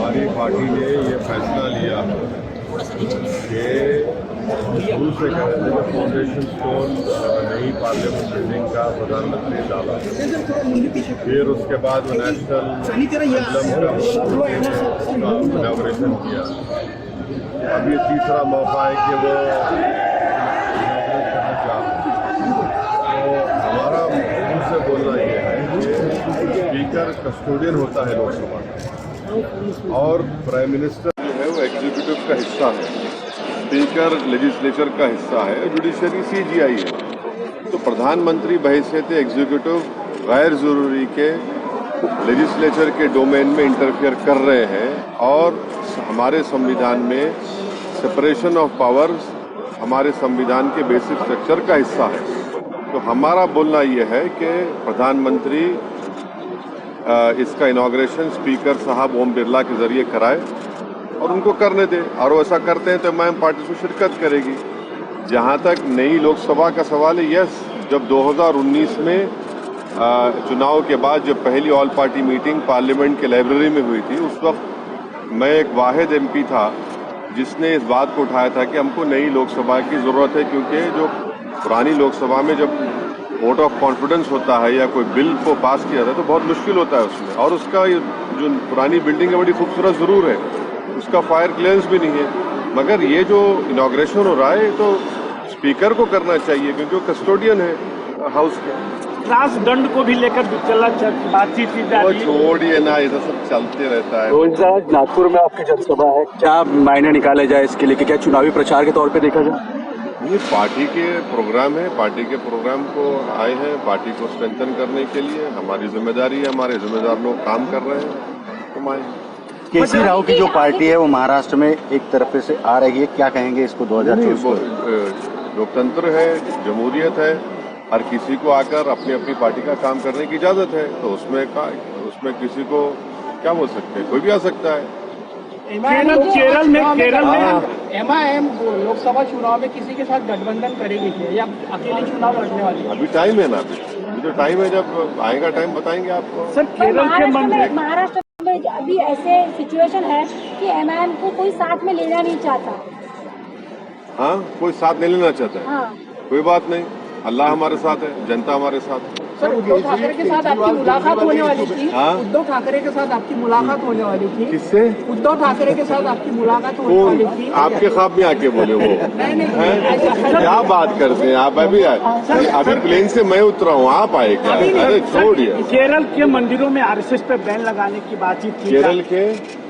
हमारी पार्टी ने ये फैसला लिया कि शुरू से कहते थे फाउंडेशन स्टोन नई पार्लियामेंट बिल्डिंग का प्रधानमंत्री डाला, फिर उसके बाद वो नेशनल एम्बलम का इनॉग्रेशन किया। अब ये तीसरा मौका है कि वो इनॉग्रेट करना चाहते हैं। तो हमारा शुरू से बोलना ये है कि स्पीकर कस्टोडियन होता है लोकसभा का, और प्राइम मिनिस्टर जो है वो एग्जीक्यूटिव का हिस्सा है, स्पीकर लेजिस्लेचर का हिस्सा है, जुडिशरी सीजीआई है। तो प्रधानमंत्री बहैसियत एग्जीक्यूटिव गैर जरूरी के लेजिस्लेचर के डोमेन में इंटरफेयर कर रहे हैं, और हमारे संविधान में सेपरेशन ऑफ पावर्स हमारे संविधान के बेसिक स्ट्रक्चर का हिस्सा है। तो हमारा बोलना यह है कि प्रधानमंत्री इसका इनॉग्रेशन स्पीकर साहब ओम बिरला के जरिए कराए और उनको करने दें, और वो ऐसा करते हैं तो एमआईएम पार्टी से शिरकत करेगी। जहां तक नई लोकसभा का सवाल है, यस, जब 2019 में चुनाव के बाद जब पहली ऑल पार्टी मीटिंग पार्लियामेंट के लाइब्रेरी में हुई थी, उस वक्त मैं एक वाहिद एमपी था जिसने इस बात को उठाया था कि हमको नई लोकसभा की जरूरत है, क्योंकि जो पुरानी लोकसभा में जब वोट ऑफ कॉन्फिडेंस होता है या कोई बिल को पास किया जाता है तो बहुत मुश्किल होता है उसमें, और उसका जो पुरानी बिल्डिंग है बड़ी खूबसूरत जरूर है, उसका फायर क्लियरेंस भी नहीं है। मगर ये जो इनॉग्रेशन हो रहा है तो स्पीकर को करना चाहिए, क्योंकि वो कस्टोडियन है हाउस के। राजदंड को भी लेकर बातचीत की जा रही है। छोड़िए ना, ये सब चलते रहता है। रोज नागपुर में आपकी जनसभा है, क्या मायने निकाले जाए इसके लिए कि क्या चुनावी प्रचार के तौर पे देखा जाए? ये पार्टी के प्रोग्राम है, पार्टी के प्रोग्राम को आए हैं, पार्टी को स्ट्रेंथन करने के लिए हमारी जिम्मेदारी है, हमारे जिम्मेदार लोग काम कर रहे हैं, हम आए। केसी राव की जो पार्टी है वो महाराष्ट्र में एक तरफ से आ रही है, क्या कहेंगे इसको 2024? लोकतंत्र है, जमहूरियत है, हर किसी को आकर अपनी अपनी पार्टी का काम करने की इजाजत है, तो उसमें किसी को क्या बोल सकते हैं, कोई भी आ सकता है। केरल में एमआईएम लोकसभा चुनाव में किसी के साथ गठबंधन करेगी क्या, या अकेले चुनाव लड़ने वाली है? अभी टाइम है ना, अभी तो टाइम है, जब आएगा टाइम बताएंगे आपको। सर, केरल के महाराष्ट्र में अभी ऐसे सिचुएशन है कि एमआईएम को कोई साथ में लेना नहीं चाहता। हाँ, कोई साथ नहीं लेना चाहता है। हाँ। कोई बात नहीं, अल्लाह हमारे साथ है, जनता हमारे साथ है। सर, उद्धव ठाकरे के साथ आपकी मुलाकात होने वाली थी। हाँ? उद्धव ठाकरे के साथ आपकी मुलाकात होने वाली थी। किससे? उद्धव ठाकरे के साथ आपकी मुलाकात होने वाली थी। आपके ख्वाब में आके बोले वो? नहीं, क्या बात करते हैं आप? अभी अभी प्लेन से मैं उतरा हूँ, आप आए क्या? अरे छोड़िए। केरल के मंदिरों में आरएसएस पे बैन लगाने की बातचीत की।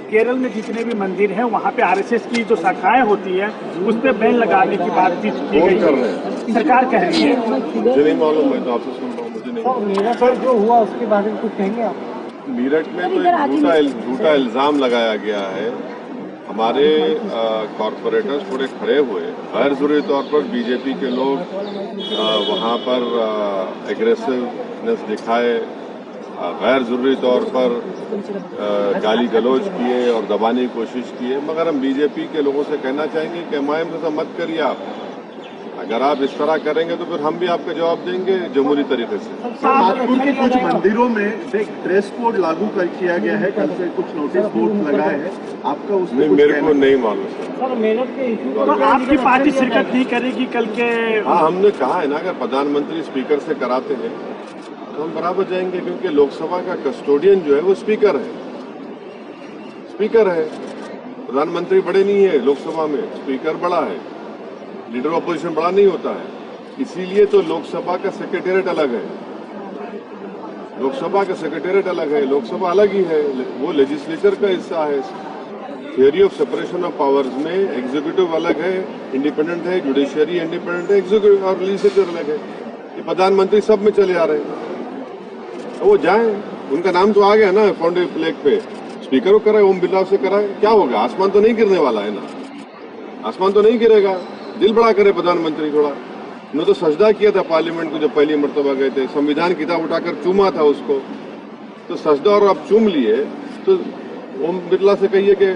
केरल में जितने भी मंदिर हैं वहाँ पे आरएसएस की जो शाखाएं होती है उस पे बैन लगाने की बातचीत की गई है, सरकार कह रही है। मुझे नहीं मालूम, मैं तो आपसे सुन रहा हूँ, मुझे नहीं। मेरठ में जो हुआ उसके बारे में कुछ कहेंगे आप? मेरठ में तो झूठा इल्जाम लगाया गया है, हमारे कॉरपोरेटर्स पूरे खड़े हुए, गैर जरूरी तौर पर बीजेपी के लोग वहाँ पर एग्रेसिवनेस दिखाए, गैर जरूरी तौर पर गाली गलौज किए और दबाने की कोशिश की है। मगर हम बीजेपी के लोगों से कहना चाहेंगे कि एमआईएम से मत करिए आप, अगर आप इस तरह करेंगे तो फिर हम भी आपका जवाब देंगे जमहूरी तरीके से। नागपुर के कुछ मंदिरों में एक ड्रेस कोड लागू किया गया है, कल से कुछ नोटिस बोर्ड लगाए हैं, आपका उसमें मेरे को नहीं मालूम सर। मेरठ के इशू तो आपकी पार्टी शिरकत नहीं करेगी कल के? हाँ, हमने कहा है ना, अगर प्रधानमंत्री स्पीकर से कराते हैं तो हम बराबर जाएंगे, क्योंकि लोकसभा का कस्टोडियन जो है वो स्पीकर है। स्पीकर है, प्रधानमंत्री बड़े नहीं है लोकसभा में, स्पीकर बड़ा है, लीडर ऑपोजिशन बड़ा नहीं होता है। इसीलिए तो लोकसभा का सेक्रेटेरिएट अलग है, लोकसभा का सेक्रेटेरिएट अलग है, लोकसभा अलग ही है, वो लेजिस्लेचर का हिस्सा है। Theory of separation of powers में एग्जीक्यूटिव अलग है, इंडिपेंडेंट है, जुडिशरी इंडिपेंडेंट है, एग्जीक्यूटिव और लेजिस्लेचर अलग है। ये प्रधानमंत्री सब में चले आ रहे हैं, वो जाए, उनका नाम तो आ गया ना फाउंडेशन फ्लैग पे, स्पीकर को कराए, ओम बिरला से कराए, क्या होगा? आसमान तो नहीं गिरने वाला है ना, आसमान तो नहीं गिरेगा। दिल बड़ा करे प्रधानमंत्री थोड़ा। उन्होंने तो सजदा किया था पार्लियामेंट को जब पहली मरतबा गए थे, संविधान किताब उठाकर चूमा था उसको, तो सजदा और अब चूम लिए, तो ओम बिरला से कहिए कि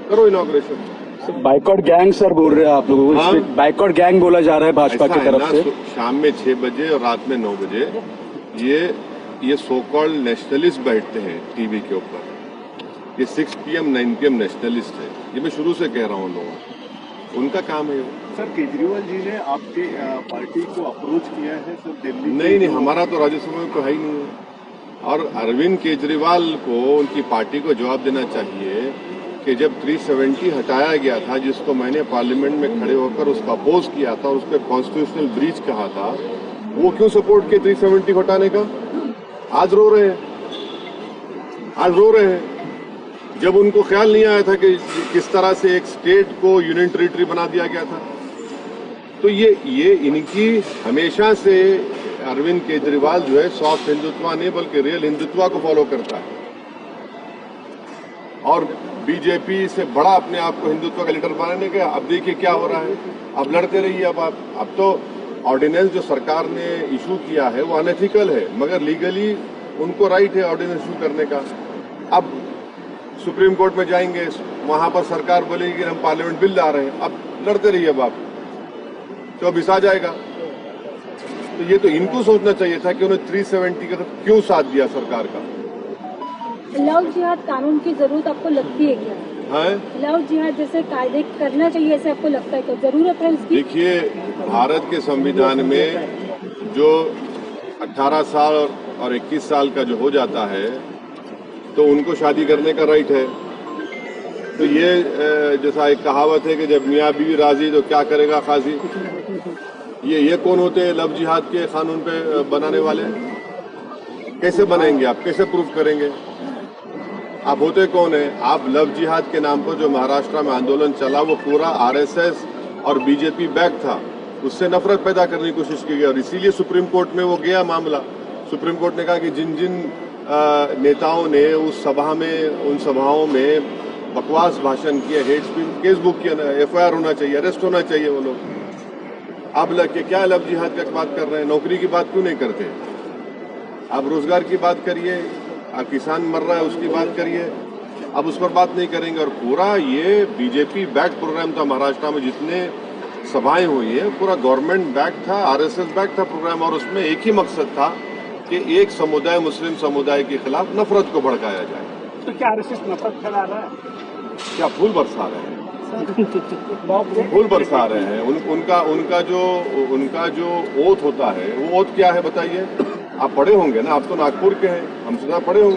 करो इनॉग्रेशन। बाइकआउट गैंग सर बोल रहे हैं आप लोगों को? बाइकआउट गैंग बोला जा रहा है भाजपा की तरफ से। शाम में 6 बजे और रात में 9 बजे ये सो कॉल्ड नेशनलिस्ट बैठते हैं टीवी के ऊपर, ये 6 PM 9 PM नेशनलिस्ट है, ये मैं शुरू से कह रहा हूँ लोगों को, उनका काम है। सर केजरीवाल जी ने आपके पार्टी को अप्रोच किया है सर दिल्ली? नहीं, हमारा तो राज्यसभा में तो है ही नहीं है। और अरविंद केजरीवाल को उनकी पार्टी को जवाब देना चाहिए कि जब 370 हटाया गया था, जिसको मैंने पार्लियामेंट में खड़े होकर उसका अपोज किया था और उस पर कॉन्स्टिट्यूशनल ब्रीच कहा था, वो क्यों सपोर्ट किए 370 हटाने का? आज रो रहे हैं। जब उनको ख्याल नहीं आया था कि किस तरह से एक स्टेट को यूनियन टेरिटरी बना दिया गया था। तो ये इनकी हमेशा से अरविंद केजरीवाल जो है सॉफ्ट हिंदुत्व नहीं बल्कि रियल हिंदुत्व को फॉलो करता है और बीजेपी से बड़ा अपने आप को हिंदुत्व का लीडर बनाने का। अब देखिए क्या हो रहा है, अब लड़ते रहिए। अब तो ऑर्डिनेंस जो सरकार ने इशू किया है वो अनएथिकल है, मगर लीगली उनको राइट है ऑर्डिनेंस इशू करने का। अब सुप्रीम कोर्ट में जाएंगे, वहां पर सरकार बोलेगी कि हम पार्लियामेंट बिल ला रहे हैं। अब लड़ते रहिए, अब आप तो अब आ जाएगा। तो ये तो इनको सोचना चाहिए था कि उन्हें 370 का क्यों साथ दिया सरकार का। लव जिहाद कानून की जरूरत आपको लगती है क्या? है लव जिहाद जैसे कायदे करना चाहिए ऐसे आपको लगता है क्या? जरूरत है इसकी? देखिए, भारत के संविधान में जो 18 साल और 21 साल का जो हो जाता है तो उनको शादी करने का राइट है। तो ये जैसा एक कहावत है कि जब मियाँ बीवी राजी तो क्या करेगा खाजी। ये कौन होते हैं लव जिहाद के कानून पे बनाने वाले? कैसे बनाएंगे आप, कैसे प्रूफ करेंगे? आप होते कौन है? आप लव जिहाद के नाम पर जो महाराष्ट्र में आंदोलन चला वो पूरा आरएसएस और बीजेपी बैक था, उससे नफरत पैदा करने की कोशिश की गई और इसीलिए सुप्रीम कोर्ट में वो गया मामला। सुप्रीम कोर्ट ने कहा कि जिन जिन नेताओं ने उस सभा में उन सभाओं में बकवास भाषण किए, हेट स्पीच, केस बुक किया, FIR होना चाहिए, अरेस्ट होना चाहिए वो लोग। अब लगे क्या लव जिहाद का बात कर रहे हैं? नौकरी की बात क्यों नहीं करते? आप रोजगार की बात करिए, किसान मर रहा है उसकी बात करिए, अब उस पर बात नहीं करेंगे। और पूरा ये बीजेपी बैक प्रोग्राम था महाराष्ट्र में, जितने सभाएं हुई है पूरा गवर्नमेंट बैक था, RSS बैक था प्रोग्राम, और उसमें एक ही मकसद था कि एक समुदाय मुस्लिम समुदाय के खिलाफ नफरत को भड़काया जाए। तो क्या RSS नफरत फैला रहा है? क्या फूल बरसा रहे हैं? फूल बरसा रहे हैं। उनका जो ओथ होता है वो ओथ क्या है बताइए? आप पढ़े होंगे ना, आप तो नागपुर के हैं, हमसे ज़्यादा पढ़े होंगे।